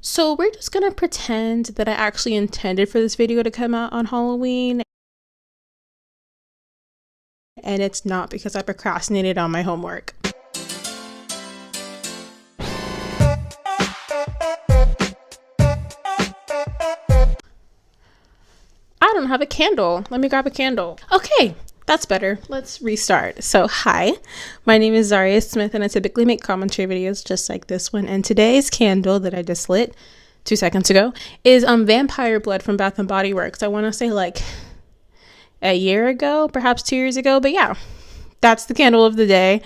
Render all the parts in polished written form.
So we're just gonna pretend that I actually intended for this video to come out on Halloween, and it's not because I procrastinated on my homework. I don't have a candle. Let me grab a candle. Okay, that's better. Let's restart. So hi, my name is Zaria Smith and I typically make commentary videos just like this one. And today's candle that I just lit 2 seconds ago is Vampire Blood from Bath and Body Works. I want to say like a year ago, perhaps 2 years ago. But yeah, that's the candle of the day.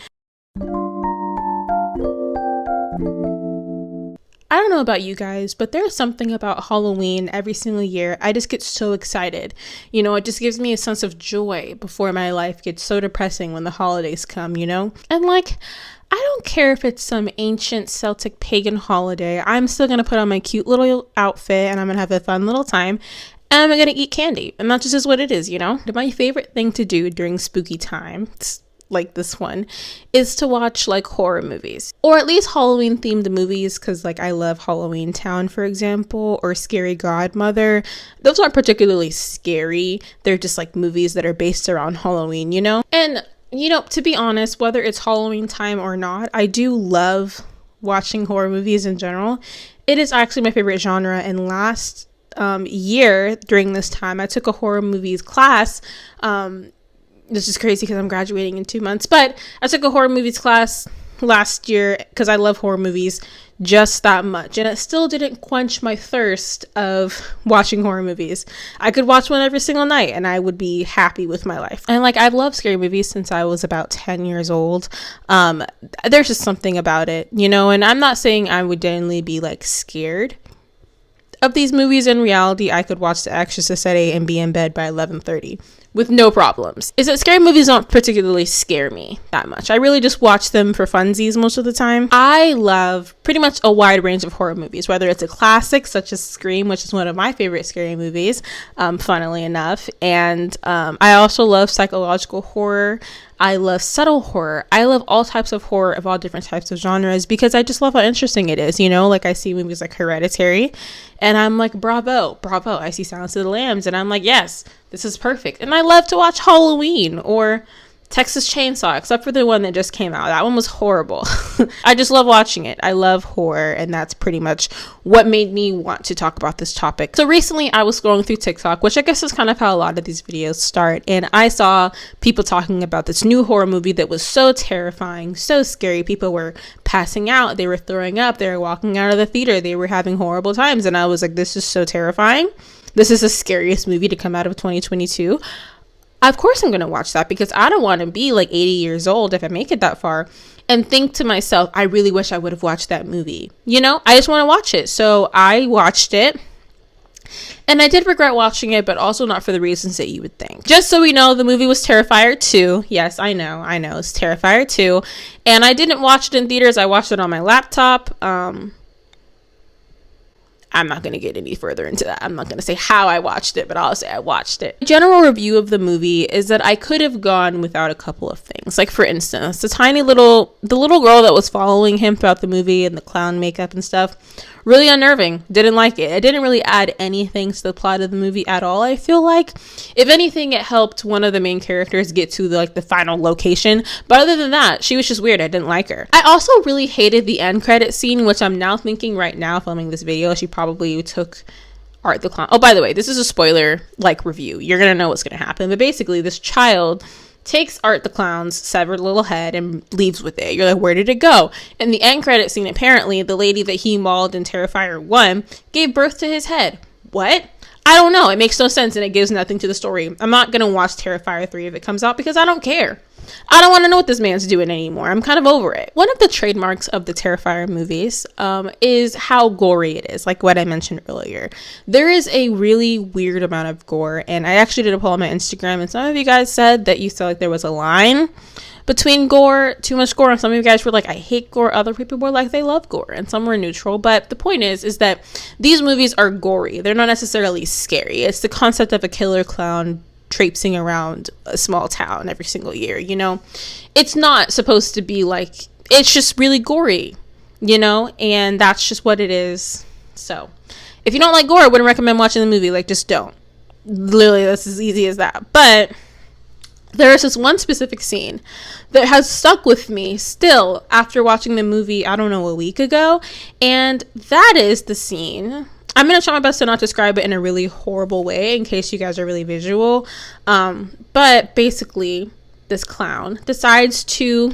I don't know about you guys, but there's something about Halloween every single year. I just get so excited. You know, it just gives me a sense of joy before my life gets so depressing when the holidays come, you know? And like, I don't care if it's some ancient Celtic pagan holiday. I'm still going to put on my cute little outfit and I'm going to have a fun little time. And I'm going to eat candy. And that just is what it is, you know? My favorite thing to do during spooky time, like this one, is to watch like horror movies, or at least Halloween themed movies, because like I love Halloween Town, for example, or Scary Godmother. Those aren't particularly scary, they're just like movies that are based around Halloween, you know? And you know, to be honest, whether it's Halloween time or not, I do love watching horror movies in general. It is actually my favorite genre, and last year during this time I took a horror movies class. This is crazy because I'm graduating in 2 months, but I took a horror movies class last year because I love horror movies just that much, and it still didn't quench my thirst of watching horror movies. I could watch one every single night and I would be happy with my life. And like, I've loved scary movies since I was about 10 years old. There's just something about it, you know, and I'm not saying I would genuinely be like scared of these movies. In reality, I could watch The Exorcist at 8 and be in bed by 11:30 with no problems. Is that scary movies don't particularly scare me that much. I really just watch them for funsies most of the time. I love pretty much a wide range of horror movies, whether it's a classic such as Scream, which is one of my favorite scary movies, funnily enough. And I also love psychological horror. I love subtle horror. I love all types of horror of all different types of genres because I just love how interesting it is, you know? Like, I see movies like Hereditary and I'm like, bravo. I see Silence of the Lambs and I'm like, yes, this is perfect. And I love to watch Halloween or Texas Chainsaw, except for the one that just came out. That one was horrible. I just love watching it. I love horror, and that's pretty much what made me want to talk about this topic. So recently I was scrolling through TikTok, which I guess is kind of how a lot of these videos start, and I saw people talking about this new horror movie that was so terrifying, so scary. People were passing out, they were throwing up, they were walking out of the theater, they were having horrible times, and I was like, this is so terrifying. This is the scariest movie to come out of 2022. Of course I'm going to watch that because I don't want to be like 80 years old if I make it that far and think to myself, I really wish I would have watched that movie. You know, I just want to watch it. So I watched it and I did regret watching it, but also not for the reasons that you would think. Just so we know, the movie was Terrifier 2. Yes, I know. It's Terrifier 2. And I didn't watch it in theaters. I watched it on my laptop. I'm not going to get any further into that. I'm not going to say how I watched it, but I'll say I watched it. General review of the movie is that I could have gone without a couple of things. Like, for instance, the little girl that was following him throughout the movie and the clown makeup and stuff, really unnerving. Didn't like it. It didn't really add anything to the plot of the movie at all. I feel like, if anything, it helped one of the main characters get to the final location. But other than that, she was just weird. I didn't like her. I also really hated the end credit scene, which I'm now thinking right now, filming this video, she probably took Art the Clown. Oh, by the way, this is a spoiler review. You're gonna know what's gonna happen. But basically, this child takes Art the Clown's severed little head and leaves with it. You're like, where did it go? In the end credit scene, apparently, the lady that he mauled in Terrifier 1 gave birth to his head. What? I don't know. It makes no sense and it gives nothing to the story. I'm not going to watch Terrifier 3 if it comes out because I don't care. I don't want to know what this man's doing anymore. I'm kind of over it. One of the trademarks of the Terrifier movies is how gory it is, like what I mentioned earlier. There is a really weird amount of gore, and I actually did a poll on my Instagram, and some of you guys said that you felt like there was a line between gore, too much gore, and some of you guys were like, I hate gore. Other people were like, they love gore, and some were neutral. But the point is that these movies are gory. They're not necessarily scary. It's the concept of a killer clown traipsing around a small town every single year, you know? It's not supposed to be like, it's just really gory, you know? And that's just what it is. So if you don't like gore, I wouldn't recommend watching the movie. Like, just don't. Literally, that's as easy as that. But there is this one specific scene that has stuck with me still after watching the movie, I don't know, a week ago. And that is the scene. I'm going to try my best to not describe it in a really horrible way in case you guys are really visual. But basically, this clown decides to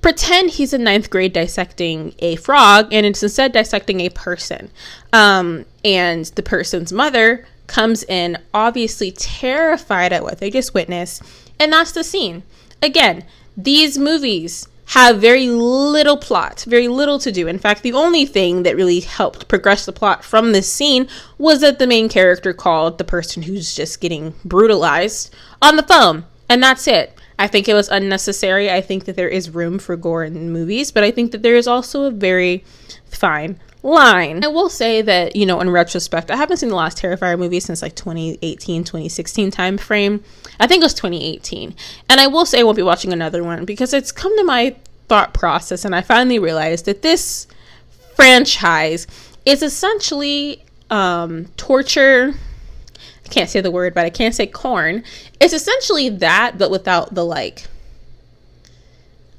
pretend he's in ninth grade dissecting a frog, and it's instead dissecting a person. And the person's mother comes in, obviously terrified at what they just witnessed, and that's the scene. Again, these movies have very little plot, very little to do. In fact, the only thing that really helped progress the plot from this scene was that the main character called the person who's just getting brutalized on the phone, and that's it. I think it was unnecessary. I think that there is room for gore in movies, but I think that there is also a very fine line. I will say that, you know, in retrospect, I haven't seen the last Terrifier movie since like 2018, 2016 time frame. I think it was 2018. And I will say I won't be watching another one because it's come to my thought process, and I finally realized that this franchise is essentially torture. I can't say the word, but I can't say corn. It's essentially that, but without the like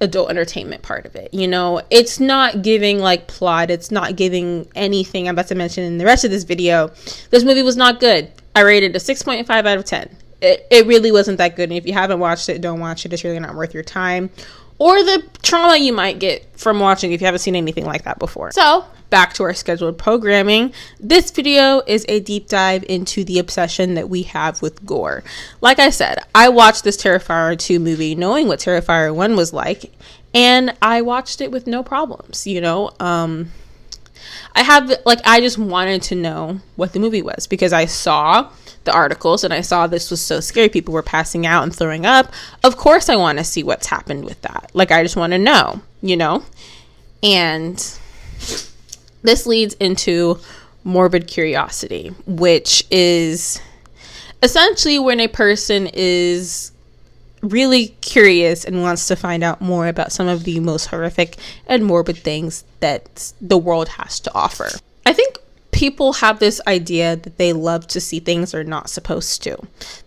adult entertainment part of it. You know, it's not giving like plot, it's not giving anything I'm about to mention in the rest of this video. This movie was not good. I rated a 6.5 out of 10. It really wasn't that good, and if you haven't watched it, don't watch it. It's really not worth your time or the trauma you might get from watching if you haven't seen anything like that before. So back to our scheduled programming. This video is a deep dive into the obsession that we have with gore. Like I said, I watched this Terrifier 2 movie knowing what Terrifier 1 was like, and I watched it with no problems, you know. I just wanted to know what the movie was because I saw the articles and I saw this was so scary. People were passing out and throwing up. Of course I want to see what's happened with that. Like, I just want to know, you know. And this leads into morbid curiosity, which is essentially when a person is really curious and wants to find out more about some of the most horrific and morbid things that the world has to offer. I think people have this idea that they love to see things they're not supposed to.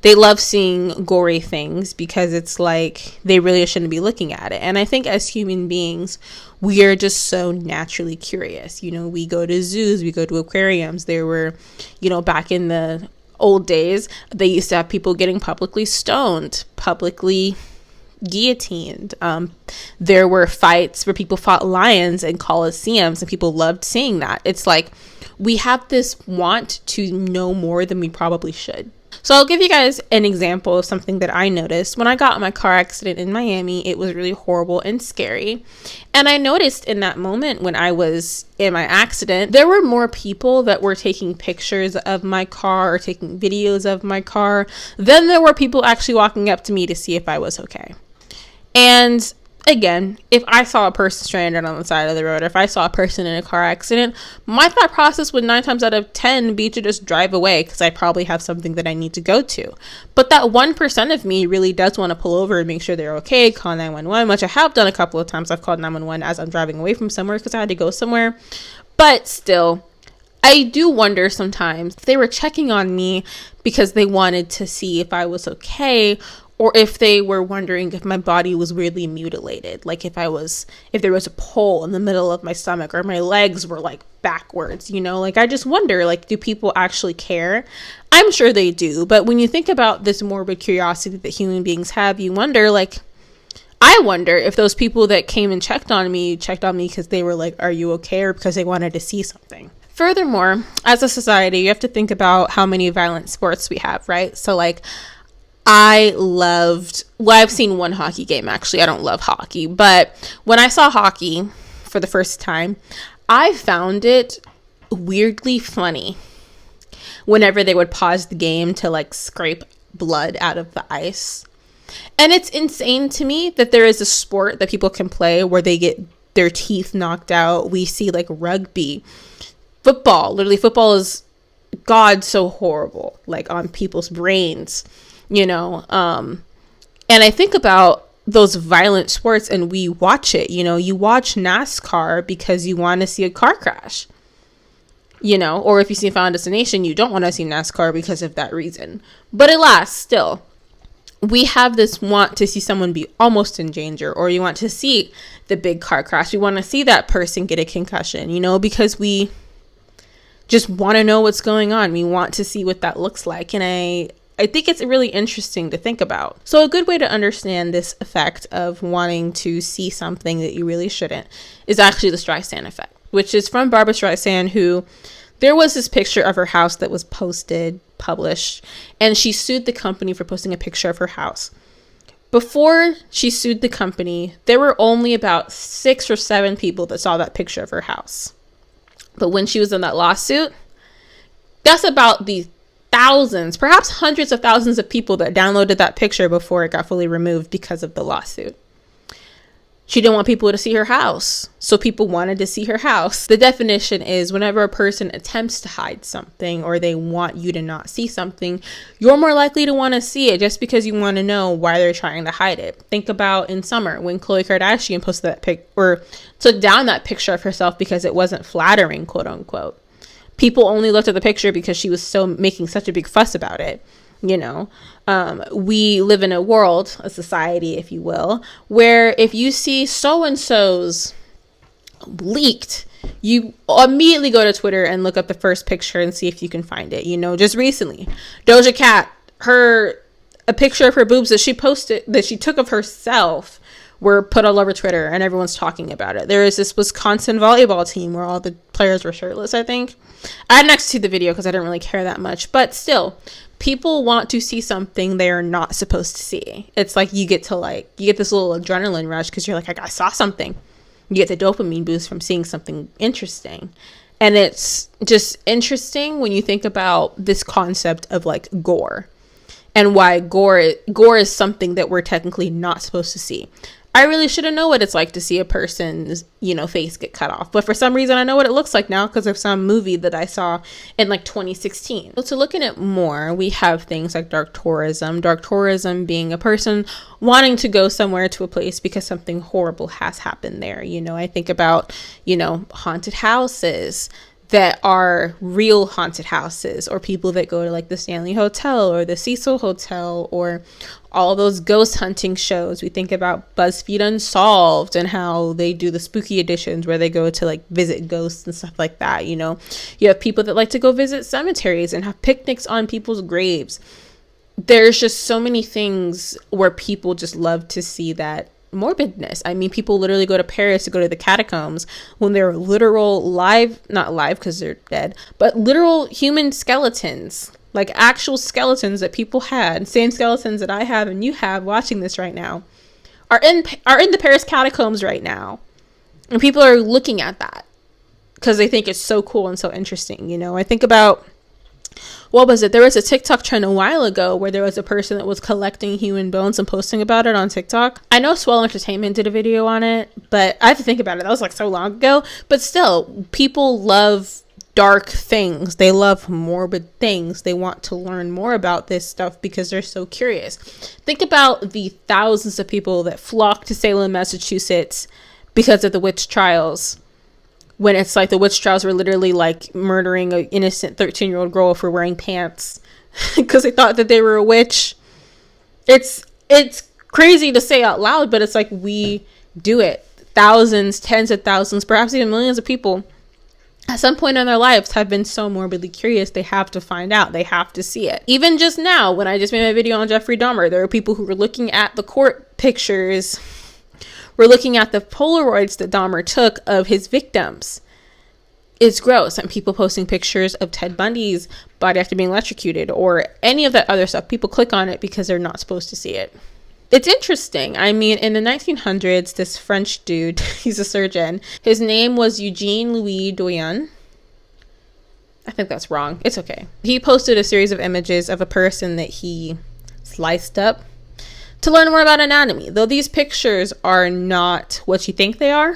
They love seeing gory things because it's like they really shouldn't be looking at it. And I think as human beings, we are just so naturally curious. You know, we go to zoos, we go to aquariums. There were, you know, back in the old days, they used to have people getting publicly stoned, publicly guillotined. There were fights where people fought lions in coliseums, and people loved seeing that. It's like we have this want to know more than we probably should. So I'll give you guys an example of something that I noticed. When I got in my car accident in Miami, it was really horrible and scary. And I noticed in that moment when I was in my accident, there were more people that were taking pictures of my car or taking videos of my car than there were people actually walking up to me to see if I was okay. And again, if I saw a person stranded on the side of the road, or if I saw a person in a car accident, my thought process would 9 times out of 10 be to just drive away because I probably have something that I need to go to. But that 1% of me really does want to pull over and make sure they're okay, call 911, which I have done a couple of times. I've called 911 as I'm driving away from somewhere because I had to go somewhere. But still, I do wonder sometimes if they were checking on me because they wanted to see if I was okay, or if they were wondering if my body was weirdly mutilated, like if there was a pole in the middle of my stomach, or my legs were like backwards, you know. Like, I just wonder, like, do people actually care? I'm sure they do, but when you think about this morbid curiosity that human beings have, you wonder, like, I wonder if those people that came and checked on me because they were like, are you okay, or because they wanted to see something. Furthermore, as a society, you have to think about how many violent sports we have, right? So, like, I've seen one hockey game, actually. I don't love hockey, but when I saw hockey for the first time, I found it weirdly funny whenever they would pause the game to like scrape blood out of the ice. And it's insane to me that there is a sport that people can play where they get their teeth knocked out. We see like rugby, football. Literally, football is God so horrible, like on people's brains. You know, and I think about those violent sports and we watch it. You know, you watch NASCAR because you want to see a car crash. you know, or if you see Final Destination, you don't want to see NASCAR because of that reason. But alas, still, we have this want to see someone be almost in danger, or you want to see the big car crash. We want to see that person get a concussion, you know, because we just want to know what's going on. We want to see what that looks like. And I think it's really interesting to think about. So a good way to understand this effect of wanting to see something that you really shouldn't is actually the Streisand effect, which is from Barbara Streisand, who there was this picture of her house that was published, and she sued the company for posting a picture of her house. Before she sued the company, there were only about 6 or 7 people that saw that picture of her house. But when she was in that lawsuit, that's about the thousands, perhaps hundreds of thousands of people that downloaded that picture before it got fully removed because of the lawsuit. She didn't want people to see her house, so people wanted to see her house. The definition is whenever a person attempts to hide something or they want you to not see something, you're more likely to want to see it just because you want to know why they're trying to hide it. Think about in summer when Khloe Kardashian posted that pic or took down that picture of herself because it wasn't flattering, quote unquote. People only looked at the picture because she was making such a big fuss about it. You know, we live in a world, a society, if you will, where if you see so-and-so's leaked, you immediately go to Twitter and look up the first picture and see if you can find it. You know, just recently, Doja Cat, a picture of her boobs that she took of herself were put all over Twitter and everyone's talking about it. There is this Wisconsin volleyball team where all the players were shirtless, I think. I had next to the video because I didn't really care that much, but still, people want to see something they're not supposed to see. It's like you get this little adrenaline rush because you're like, I saw something. You get the dopamine boost from seeing something interesting. And it's just interesting when you think about this concept of like gore and why gore is something that we're technically not supposed to see. I really shouldn't know what it's like to see a person's, you know, face get cut off. But for some reason, I know what it looks like now because of some movie that I saw in like 2016. So to look at it more, we have things like dark tourism. Dark tourism being a person wanting to go somewhere to a place because something horrible has happened there. You know, I think about, you know, haunted houses that are real haunted houses, or people that go to like the Stanley Hotel or the Cecil Hotel, or all those ghost hunting shows. We think about BuzzFeed Unsolved and how they do the spooky editions where they go to like visit ghosts and stuff like that. You know, you have people that like to go visit cemeteries and have picnics on people's graves. There's just so many things where people just love to see that morbidness. I mean, people literally go to Paris to go to the catacombs when they're literal not live because they're dead, but literal human skeletons, like actual skeletons that people had, same skeletons that I have and you have watching this right now, are in the Paris catacombs right now. And people are looking at that because they think it's so cool and so interesting. You know, I think about, what was it? There was a TikTok trend a while ago where there was a person that was collecting human bones and posting about it on TikTok. I know Swell Entertainment did a video on it, but I have to think about it. That was like so long ago. But still, people love dark things. They love morbid things. They want to learn more about this stuff because they're so curious. Think about the thousands of people that flocked to Salem, Massachusetts because of the witch trials. When it's like the witch trials were literally like murdering an innocent 13-year-old girl for wearing pants because they thought that they were a witch. It's crazy to say out loud, but it's like we do it. Thousands, tens of thousands, perhaps even millions of people at some point in their lives have been so morbidly curious, they have to find out. They have to see it. Even just now, when I just made my video on Jeffrey Dahmer, there are people who were looking at the court pictures. We're looking at the Polaroids that Dahmer took of his victims. It's gross. And people posting pictures of Ted Bundy's body after being electrocuted or any of that other stuff. People click on it because they're not supposed to see it. It's interesting. I mean, in the 1900s, this French dude, he's a surgeon. His name was Eugene Louis Doyen. I think that's wrong. It's okay. He posted a series of images of a person that he sliced up to learn more about anatomy, though these pictures are not what you think they are.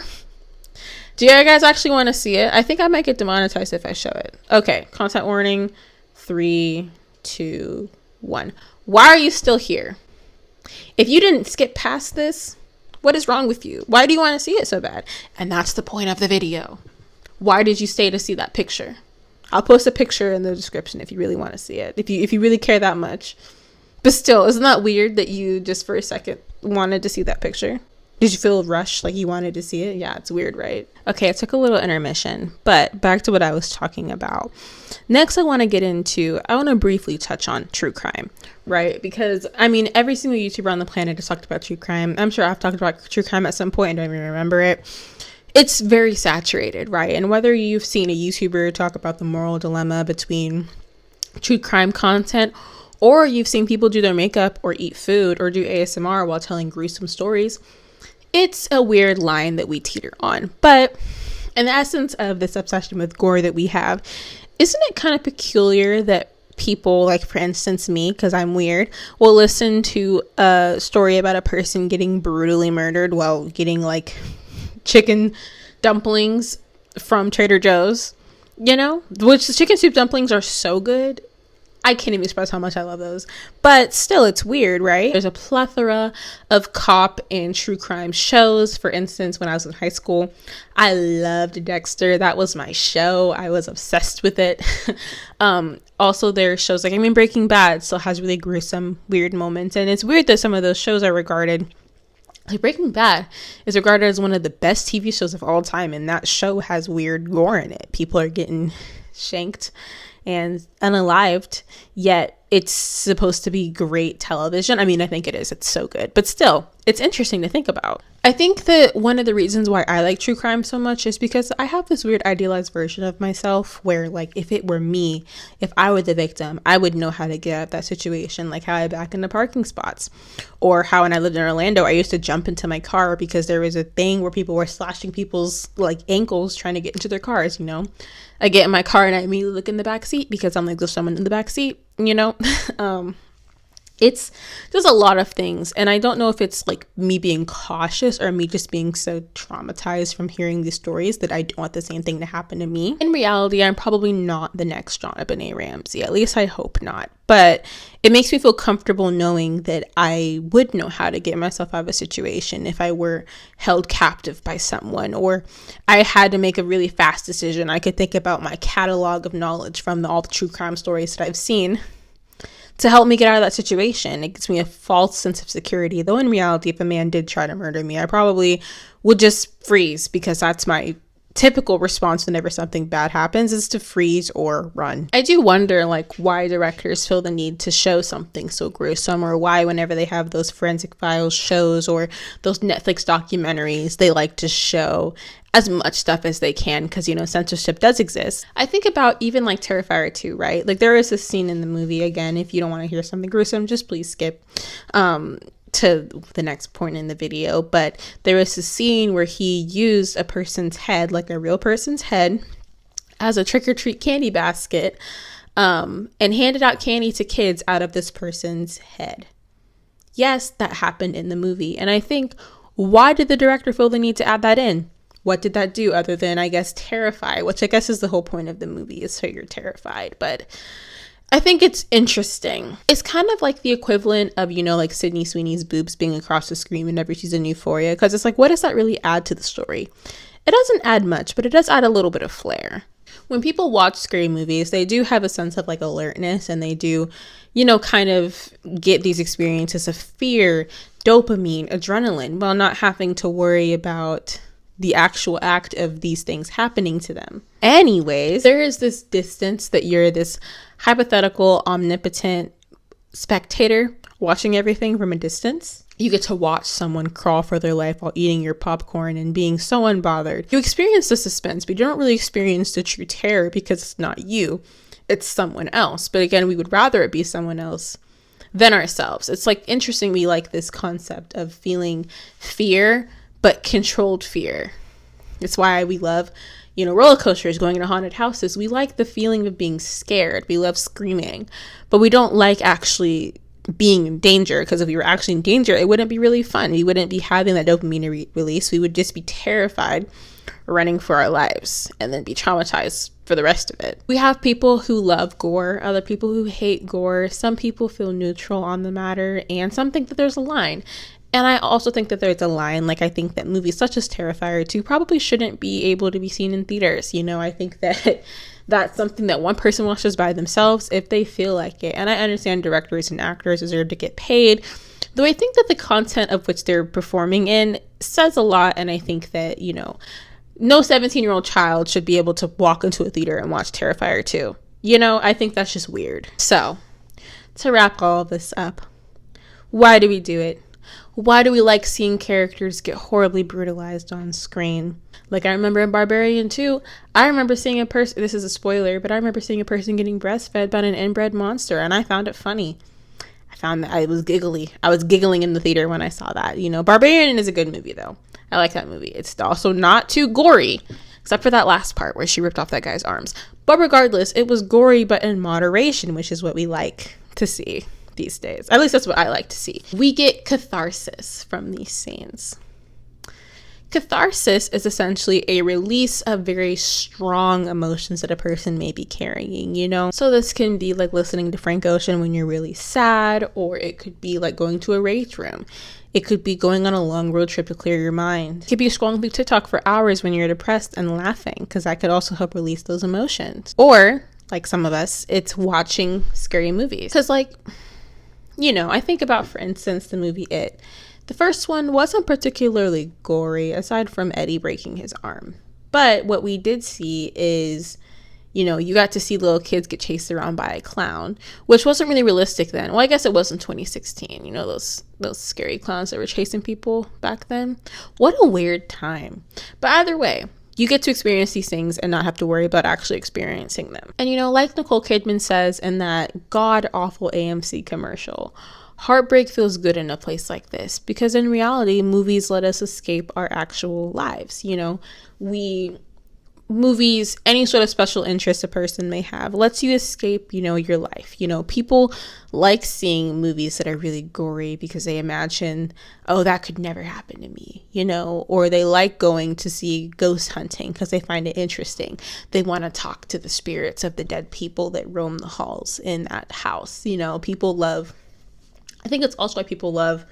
Do you guys actually want to see it? I think I might get demonetized if I show it. Okay, content warning. 3, 2, 1. Why are you still here? If you didn't skip past this, what is wrong with you? Why do you want to see it so bad? And that's the point of the video. Why did you stay to see that picture? I'll post a picture in the description if you really want to see it, if you really care that much. But still, isn't that weird that you just for a second wanted to see that picture? Did you feel rushed, like you wanted to see it? Yeah, it's weird, right? Okay, I took a little intermission, but back to what I was talking about. Next, I want to briefly touch on true crime, right? Because, I mean, every single YouTuber on the planet has talked about true crime. I'm sure I've talked about true crime at some point. I don't even remember it. It's very saturated, right? And whether you've seen a YouTuber talk about the moral dilemma between true crime content, or you've seen people do their makeup or eat food or do ASMR while telling gruesome stories, it's a weird line that we teeter on. But in the essence of this obsession with gore that we have, isn't it kind of peculiar that people, like for instance me, because I'm weird, will listen to a story about a person getting brutally murdered while getting like chicken dumplings from Trader Joe's, you know, which the chicken soup dumplings are so good. I can't even express how much I love those. But still, it's weird, right? There's a plethora of cop and true crime shows. For instance, when I was in high school, I loved Dexter. That was my show. I was obsessed with it. Also, there are shows like, Breaking Bad still has really gruesome, weird moments. And it's weird that some of those shows are regarded, like Breaking Bad is regarded as one of the best TV shows of all time. And that show has weird gore in it. People are getting shanked and unalived, yet it's supposed to be great television. I mean, I think it is. It's so good. But still, it's interesting to think about. I think that one of the reasons why I like true crime so much is because I have this weird idealized version of myself where, like, if it were me, if I were the victim, I would know how to get out of that situation, like how I back into parking spots. Or how when I lived in Orlando, I used to jump into my car because there was a thing where people were slashing people's, like, ankles trying to get into their cars, you know? I get in my car and I immediately look in the back seat because I'm like, there's someone in the back seat, you know? It's just a lot of things. And I don't know if it's like me being cautious or me just being so traumatized from hearing these stories that I don't want the same thing to happen to me. In reality, I'm probably not the next JonBenet Ramsey. At least I hope not. But it makes me feel comfortable knowing that I would know how to get myself out of a situation if I were held captive by someone, or I had to make a really fast decision. I could think about my catalog of knowledge from all the true crime stories that I've seen to help me get out of that situation. It gives me a false sense of security. Though in reality, if a man did try to murder me, I probably would just freeze, because that's my typical response whenever something bad happens, is to freeze or run. I do wonder, like, why directors feel the need to show something so gruesome, or why whenever they have those Forensic Files shows or those Netflix documentaries, they like to show as much stuff as they can, because, you know, censorship does exist. I think about even like Terrifier 2, right? Like, there is a scene in the movie, again, if you don't want to hear something gruesome, just please skip to the next point in the video. But there was a scene where he used a person's head, like a real person's head, as a trick-or-treat candy basket, and handed out candy to kids out of this person's head. Yes, that happened in the movie. And I think, why did the director feel the need to add that in? What did that do other than, I guess, terrify, which I guess is the whole point of the movie, is so you're terrified. But I think it's interesting. It's kind of like the equivalent of, you know, like Sydney Sweeney's boobs being across the screen whenever she's in Euphoria, because it's like, what does that really add to the story? It doesn't add much, but it does add a little bit of flair. When people watch scary movies, they do have a sense of like alertness, and they do, you know, kind of get these experiences of fear, dopamine, adrenaline, while not having to worry about the actual act of these things happening to them. Anyways, there is this distance that you're this hypothetical, omnipotent spectator watching everything from a distance. You get to watch someone crawl for their life while eating your popcorn and being so unbothered. You experience the suspense, but you don't really experience the true terror because it's not you, it's someone else. But again, we would rather it be someone else than ourselves. It's like interesting. We like this concept of feeling fear, but controlled fear. It's why we love, you know, roller coasters, going into haunted houses. We like the feeling of being scared. We love screaming, but we don't like actually being in danger, because if we were actually in danger, it wouldn't be really fun. We wouldn't be having that dopamine release. We would just be terrified, running for our lives, and then be traumatized for the rest of it. We have people who love gore, other people who hate gore. Some people feel neutral on the matter, and some think that there's a line. And I also think that there's a line. Like, I think that movies such as Terrifier 2 probably shouldn't be able to be seen in theaters. You know, I think that that's something that one person watches by themselves if they feel like it. And I understand directors and actors deserve to get paid, though I think that the content of which they're performing in says a lot. And I think that, you know, no 17-year-old child should be able to walk into a theater and watch Terrifier 2. You know, I think that's just weird. So, to wrap all of this up, why do we do it? Why do we like seeing characters get horribly brutalized on screen? Like, I remember in Barbarian 2, I remember seeing a person, this is a spoiler, but I remember seeing a person getting breastfed by an inbred monster, and I found it funny. I found that I was giggly. I was giggling in the theater when I saw that. You know, Barbarian is a good movie, though. I like that movie. It's also not too gory, except for that last part where she ripped off that guy's arms. But regardless, it was gory, but in moderation, which is what we like to see these days. At least that's what I like to see. We get catharsis from these scenes. Catharsis is essentially a release of very strong emotions that a person may be carrying, you know? So this can be like listening to Frank Ocean when you're really sad, or it could be like going to a rage room. It could be going on a long road trip to clear your mind. It could be scrolling through TikTok for hours when you're depressed and laughing, because that could also help release those emotions. Or, like some of us, it's watching scary movies. Because, like, you know, I think about, for instance, the movie It. The first one wasn't particularly gory, aside from Eddie breaking his arm. But what we did see is, you know, you got to see little kids get chased around by a clown, which wasn't really realistic then. Well, I guess it was in 2016, you know, those scary clowns that were chasing people back then. What a weird time. But either way, you get to experience these things and not have to worry about actually experiencing them. And, you know, like Nicole Kidman says in that god-awful AMC commercial, heartbreak feels good in a place like this, because in reality, movies let us escape our actual lives. You know, movies, any sort of special interest a person may have, lets you escape, you know, your life. You know, people like seeing movies that are really gory because they imagine, oh, that could never happen to me, you know, or they like going to see ghost hunting because they find it interesting. They want to talk to the spirits of the dead people that roam the halls in that house. You know, people love, I think it's also why people love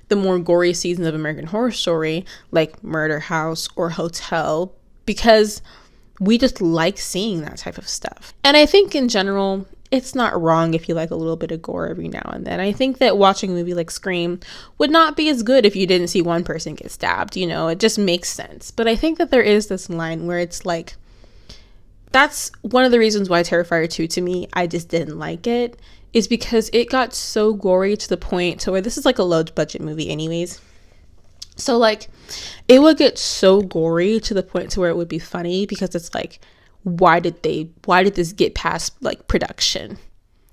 the more gory seasons of American Horror Story, like Murder House or Hotel, because we just like seeing that type of stuff. And I think in general, it's not wrong if you like a little bit of gore every now and then. I think that watching a movie like Scream would not be as good if you didn't see one person get stabbed, you know, it just makes sense. But I think that there is this line where it's like, that's one of the reasons why Terrifier 2 to me, I just didn't like it, is because it got so gory to the point to where this is like a low budget movie anyways. So like it would get so gory to the point to where it would be funny, because it's like, why did this get past like production?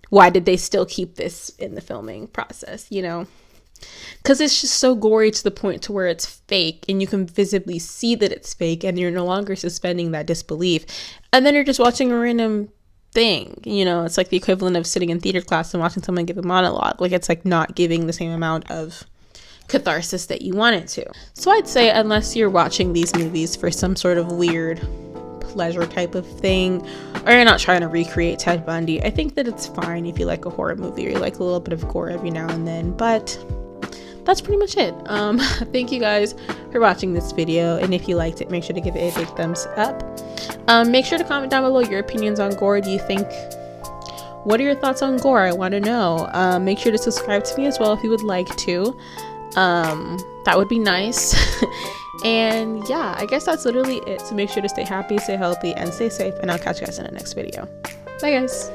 Why did they still keep this in the filming process, you know? Because it's just so gory to the point to where it's fake, and you can visibly see that it's fake, and you're no longer suspending that disbelief. And then you're just watching a random thing, you know? It's like the equivalent of sitting in theater class and watching someone give a monologue. Like, it's like not giving the same amount of catharsis that you want it to. So I'd say, unless you're watching these movies for some sort of weird pleasure type of thing, or you're not trying to recreate Ted Bundy, I think that it's fine if you like a horror movie or you like a little bit of gore every now and then. But that's pretty much it. Thank you guys for watching this video, and if you liked it, make sure to give it a big thumbs up. Make sure to comment down below your opinions on gore. What are your thoughts on gore? I want to know. Make sure to subscribe to me as well if you would like to. That would be nice. And yeah, I guess that's literally it. So make sure to stay happy, stay healthy, and stay safe, and I'll catch you guys in the next video. Bye guys.